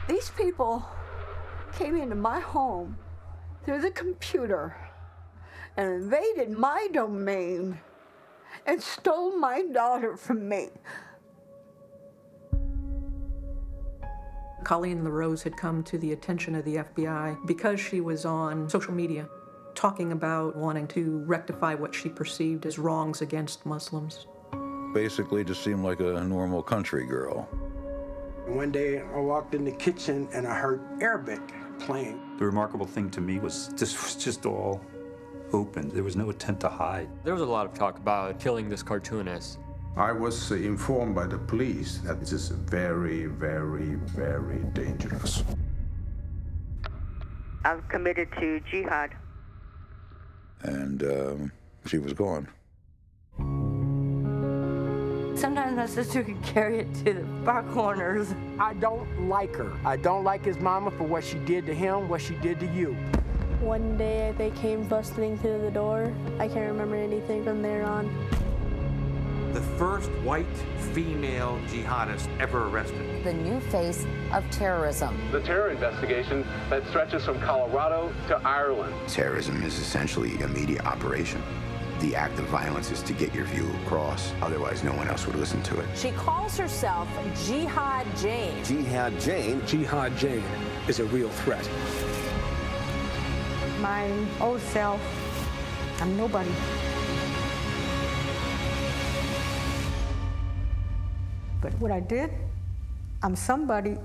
These people came into my home through the computer and invaded my domain and stole my daughter from me. Colleen LaRose had come to the attention of the FBI because she was on social media talking about wanting to rectify what she perceived as wrongs against Muslims. Basically just seemed like a normal country girl. One day I walked in the kitchen and I heard Arabic playing. The remarkable thing to me was this was just all open. There was no intent to hide. There was a lot of talk about killing this cartoonist. I was informed by the police that this is very, very, very dangerous. I'm committed to jihad. And she was gone. Sometimes my sister could carry it to the far corners. I don't like her. I don't like his mama for what she did to him, what she did to you. One day they came busting through the door. I can't remember anything from there on. The first white female jihadist ever arrested. The new face of terrorism. The terror investigation that stretches from Colorado to Ireland. Terrorism is essentially a media operation. The act of violence is to get your view across, otherwise no one else would listen to it. She calls herself Jihad Jane. Jihad Jane? Jihad Jane is a real threat. My old self, I'm nobody. But what I did, I'm somebody